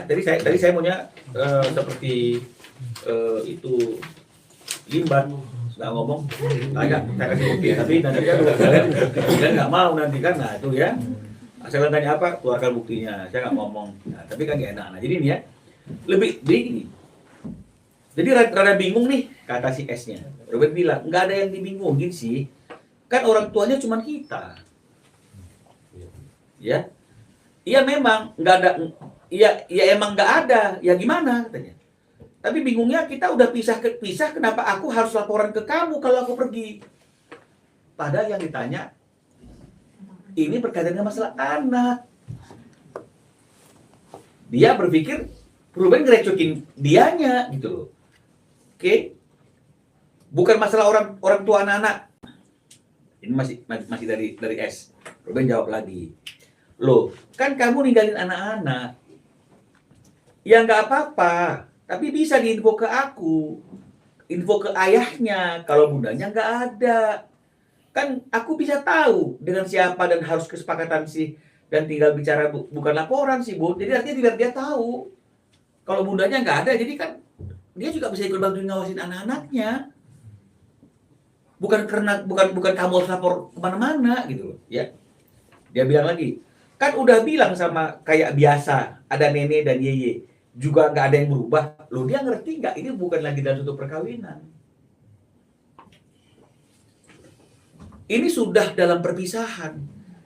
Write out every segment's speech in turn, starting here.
Tadi saya maunya seperti itu Limbat nggak ngomong, tanya saya kasih bukti, tapi nanti kalian nggak mau nanti kan, nah itu ya. Saya tanya apa, keluarkan buktinya, saya nggak ngomong. Nah, tapi kan nggak enak. Nah, jadi ini ya, lebih gini. Jadi rada bingung nih kata si S-nya. Robert bilang nggak ada yang dibingungin sih, kan orang tuanya cuma kita. Ya, iya memang nggak ada, iya emang nggak ada, ya gimana katanya. Tapi bingungnya kita udah pisah, kenapa aku harus laporan ke kamu kalau aku pergi? Padahal yang ditanya ini berkaitan dengan masalah anak. Dia berpikir Ruben ngerecokin dianya gitu loh. Oke? Bukan masalah orang tua anak-anak. Ini masih dari S. Ruben jawab lagi. Loh, kan kamu ninggalin anak-anak. Ya nggak apa-apa. Tapi bisa diinfo ke aku, info ke ayahnya, kalau bundanya nggak ada. Kan aku bisa tahu dengan siapa dan harus kesepakatan sih, dan tinggal bicara bukan laporan sih, Bu. Jadi artinya biar dia tahu. Kalau bundanya nggak ada, jadi kan dia juga bisa ikut bantuin ngawasin anak-anaknya. Bukan kamu harus lapor kemana-mana gitu loh, ya. Dia bilang lagi, kan udah bilang sama kayak biasa, ada nenek dan yeye. Juga nggak ada yang berubah. Loh, dia ngerti nggak? Ini bukan lagi dalam suatu perkawinan. Ini sudah dalam perpisahan.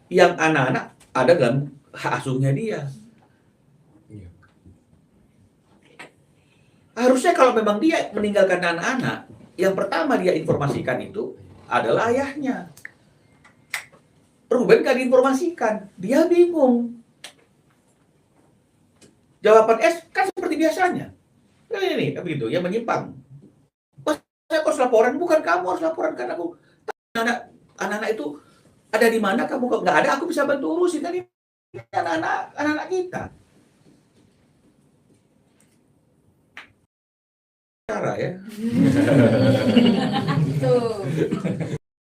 Yang anak-anak ada dalam hak asuhnya dia. Harusnya kalau memang dia meninggalkan anak-anak, yang pertama dia informasikan itu adalah ayahnya. Ruben nggak diinformasikan. Dia bingung. Jawaban S kan seperti biasanya. Ini begitu, ya menyimpang. Saya harus laporan, bukan kamu harus laporan kan aku. Anak-anak itu ada di mana, kamu nggak ada, aku bisa bantu urusin kan ini anak-anak kita. Cara ya.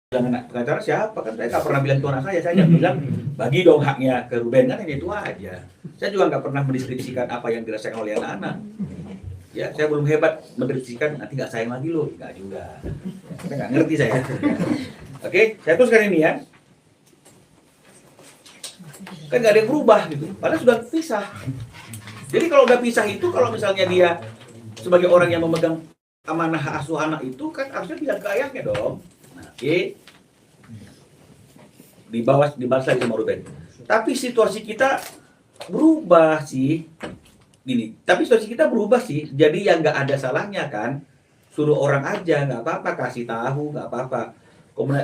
Bilang anak pengacara siapa kan, saya nggak pernah bilang itu anak saya hanya bilang bagi dong haknya ke Ruben, kan hanya itu aja. Saya juga nggak pernah mendeskripsikan apa yang dirasakan oleh anak-anak. Ya, saya belum hebat mendeskripsikan nanti nggak sayang lagi loh, nggak juga. Saya nggak ngerti saya. Oke, saya teruskan ini ya. Kan nggak ada yang berubah gitu, padahal sudah pisah. Jadi kalau udah pisah itu, kalau misalnya dia sebagai orang yang memegang amanah hak asuh anak itu kan harusnya bilang ke ayahnya dong. Nah, oke. Dibalas lagi sama Ruben. Tapi situasi kita berubah sih. Gini, tapi situasi kita berubah sih. Jadi yang nggak ada salahnya kan, suruh orang aja, nggak apa-apa, kasih tahu, nggak apa-apa.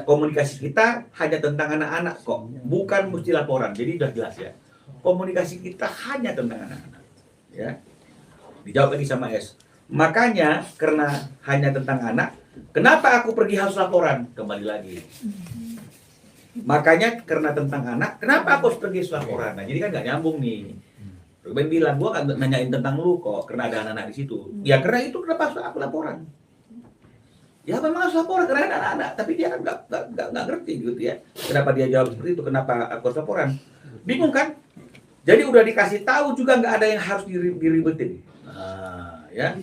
Komunikasi kita hanya tentang anak-anak kok, bukan mesti laporan. Jadi udah jelas ya. Komunikasi kita hanya tentang anak-anak. Ya. Dijawab lagi sama S. Makanya karena hanya tentang anak, kenapa aku pergi harus laporan? Kembali lagi. Makanya karena tentang anak, kenapa aku harus pergi laporan? Nah, jadi kan nggak nyambung nih. Ruben bilang, gua nggak nanyain tentang lu kok, karena ada anak-anak di situ. Ya karena itu kenapa harus aku laporan? Ya memang harus laporan karena ada anak-anak, tapi dia kan nggak ngerti gitu ya. Kenapa dia jawab seperti itu? Kenapa aku harus laporan? Bingung kan? Jadi udah dikasih tahu juga nggak ada yang harus diribetin. Nah, ya.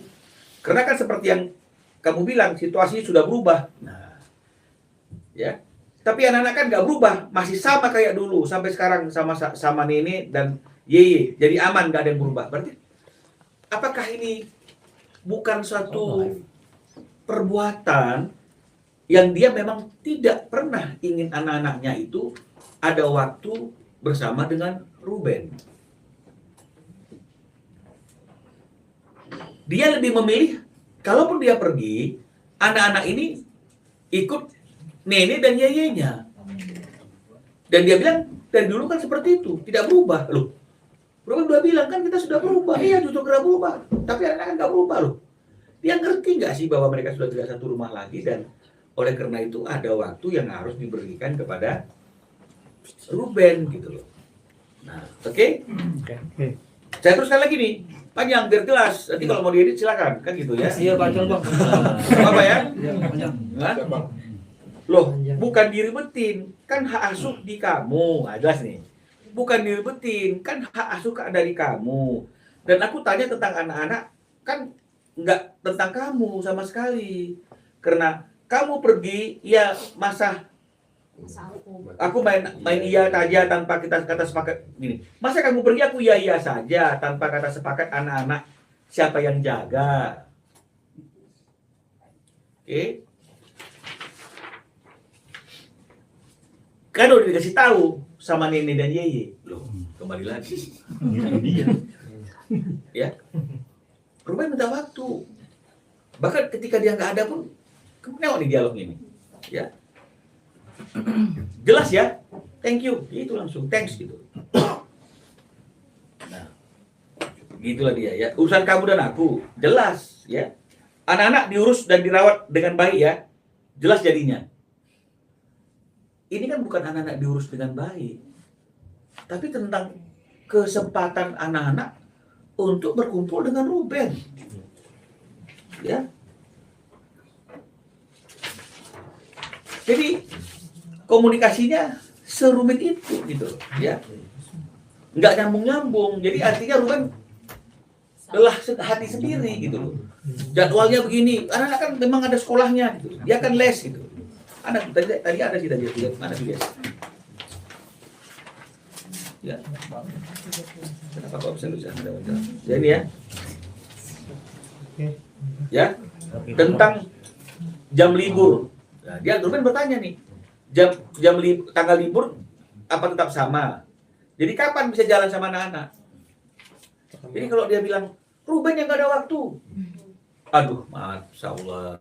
Karena kan seperti yang kamu bilang, situasi sudah berubah. Nah, ya. Tapi anak-anak kan nggak berubah, masih sama kayak dulu sampai sekarang sama nenek dan yeye. Jadi aman, nggak ada yang berubah. Berarti apakah ini bukan suatu perbuatan yang dia memang tidak pernah ingin anak-anaknya itu ada waktu bersama dengan Ruben? Dia lebih memilih, kalaupun dia pergi, anak-anak ini ikut nenek dan yeyenya. Dan dia bilang, dari dulu kan seperti itu, tidak berubah. Loh, Ruben udah bilang, kan kita sudah berubah. Iya, justru kena berubah. Tapi anak-anak kan nggak berubah loh. Dia ngerti nggak sih bahwa mereka sudah tidak satu rumah lagi, dan oleh karena itu ada waktu yang harus diberikan kepada Ruben gitu loh. Nah, oke? Saya teruskan lagi nih. Panjang biar jelas. Nanti kalau mau diedit silakan, kan gitu ya. Iya, panjang Bang. Apa ya? Iya, panjang. Hah? Loh, bukan diribetin, kan hak asuh di kamu. Nah, jelas nih. Bukan diribetin, kan hak asuh ada di kamu. Dan aku tanya tentang anak-anak, kan nggak tentang kamu sama sekali. Karena kamu pergi, ya masa aku main iya saja tanpa kita kata sepakat gini. Masa kamu pergi aku iya saja tanpa kata sepakat anak-anak siapa yang jaga. Oke. Kan udah dikasih tahu sama nenek dan yeye. Loh, kembali lagi. Dia. Ya. Ruben minta waktu. Bahkan ketika dia nggak ada pun, kamu tengok nih dialog ini. Ya. Jelas ya? Thank you. Itu langsung thanks gitu. Nah, gitulah dia ya. Urusan kamu dan aku jelas ya. Anak-anak diurus dan dirawat dengan baik ya. Jelas jadinya. Ini kan bukan anak-anak diurus dengan baik, tapi tentang kesempatan anak-anak untuk berkumpul dengan Ruben. Ya. Jadi komunikasinya serumit itu gitu, ya. Nggak nyambung-nyambung. Jadi artinya Ruben lelah hati sendiri gitu loh. Jadwalnya begini, anak-anak kan memang ada sekolahnya gitu. Dia kan les gitu. Anak tadi ada sih tadi mana sih guys? Ya. Kenapa kok bisa lucu ada wajar? Ya ini ya. Ya. Tentang jam libur. Nah, dia Ruben bertanya nih. Tanggal libur apa tetap sama? Jadi kapan bisa jalan sama anak-anak? Jadi kalau dia bilang Ruben yang gak ada waktu. Aduh, masya Allah.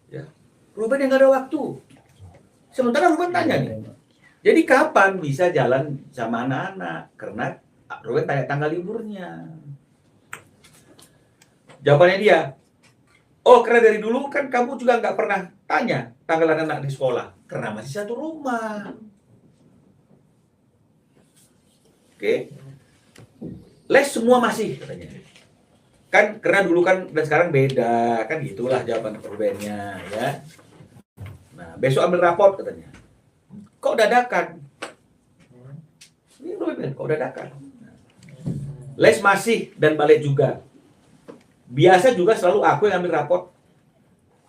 Ya. Ruben yang gak ada waktu. Sementara Ruben tanya nih, jadi kapan bisa jalan sama anak-anak? Karena Ruben tanya tanggal liburnya. Jawabannya dia, oh karena dari dulu kan kamu juga nggak pernah tanya tanggal anak-anak di sekolah. Karena masih satu rumah. Oke. Les semua masih katanya. Kan karena dulu kan dan sekarang beda. Kan gitulah jawaban Rubennya ya. Nah, besok ambil raport katanya. Kok dadakan? Ini Ruben, kok dadakan? Les masih dan balik juga. Biasa juga selalu aku yang ambil raport.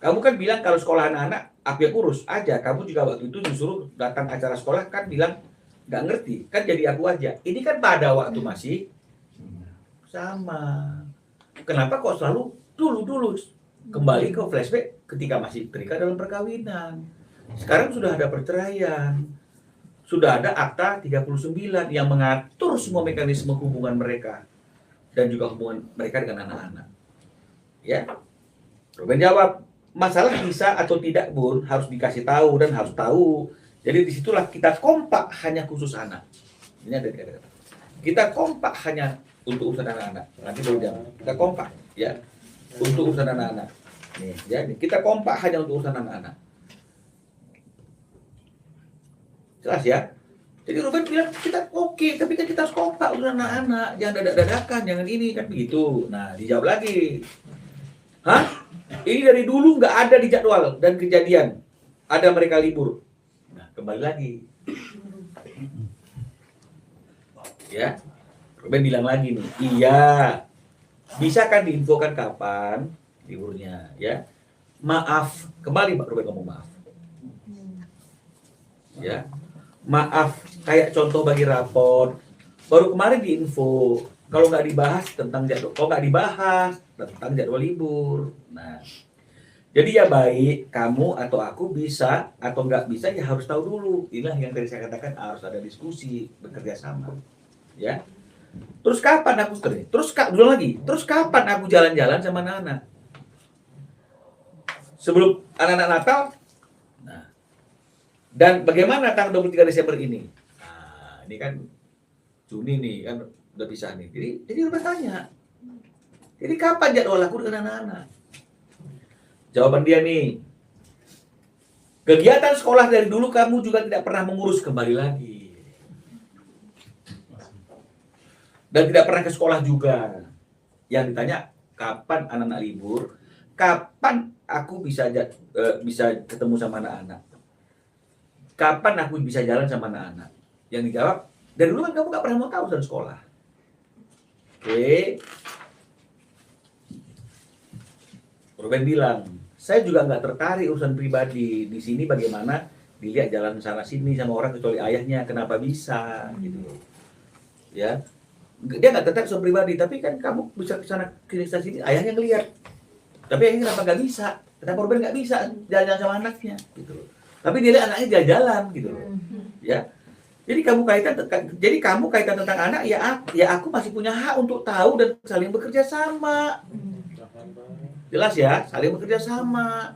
Kamu kan bilang kalau sekolah anak-anak aku yang urus aja. Kamu juga waktu itu disuruh datang acara sekolah kan bilang nggak ngerti. Kan jadi aku aja. Ini kan pada waktu masih sama. Kenapa kok selalu dulu kembali ke flashback ketika masih terikat dalam perkawinan. Sekarang sudah ada perceraian. Sudah ada Akta 39 yang mengatur semua mekanisme hubungan mereka dan juga hubungan mereka dengan anak-anak. Ya. Ruben jawab, masalah bisa atau tidak Bun harus dikasih tahu dan harus tahu. Jadi disitulah kita kompak hanya khusus anak. Ini ada kata-kata. Kita kompak hanya untuk urusan anak-anak. Nanti baru jam. Kita kompak ya untuk urusan anak-anak. Nih, jadi kita kompak hanya untuk urusan anak-anak. Jelas ya? Jadi Ruben bilang kita oke, tapi kan kita harus kompak urusan anak-anak, jangan dadak-dadakan, jangan ini kan begitu. Nah, dijawab lagi. Hah? Ini dari dulu nggak ada di jadwal dan kejadian. Ada mereka libur. Nah, kembali lagi. Ya, Ruben bilang lagi nih, iya. Bisa kan diinfokan kapan liburnya, ya? Maaf, kembali Pak Ruben ngomong maaf. Ya, maaf. Kayak contoh bagi raport, baru kemarin diinfo. Kalau nggak dibahas tentang jadwal, kalau nggak dibahas tentang jadwal libur. Nah, jadi ya baik kamu atau aku bisa atau nggak bisa ya harus tahu dulu. Inilah yang tadi saya katakan harus ada diskusi, bekerja sama. Ya. Terus kapan aku dulu lagi. Terus kapan aku jalan-jalan sama anak-anak? Sebelum anak-anak Natal. Nah. Dan bagaimana tanggal 23 Desember ini? Nah, ini kan Juni nih kan udah pisah nih. Jadi udah tanya. Jadi kapan jadwal aku dengan anak-anak? Jawaban dia nih. Kegiatan sekolah dari dulu kamu juga tidak pernah mengurus, kembali lagi. Dan tidak pernah ke sekolah juga. Yang ditanya kapan anak-anak libur, kapan aku bisa ketemu sama anak-anak, kapan aku bisa jalan sama anak-anak. Yang dijawab, dari dulu kan kamu gak pernah mau tahu urusan sekolah. Oke. Ruben bilang, saya juga nggak tertarik urusan pribadi. Di sini bagaimana dilihat jalan sana sini sama orang kecuali ayahnya, kenapa bisa gitu loh. Ya, dia nggak tertarik urusan pribadi, tapi kan kamu bisa ke sana sini, ayahnya ngelihat. Tapi ayahnya kenapa nggak bisa? Kenapa Ruben nggak bisa jalan-jalan sama anaknya gitu loh. Tapi dia lihat anaknya jalan-jalan gitu loh. Ya. Jadi kamu kaitan tentang anak ya aku masih punya hak untuk tahu dan saling bekerja sama. Jelas ya, saling bekerja sama.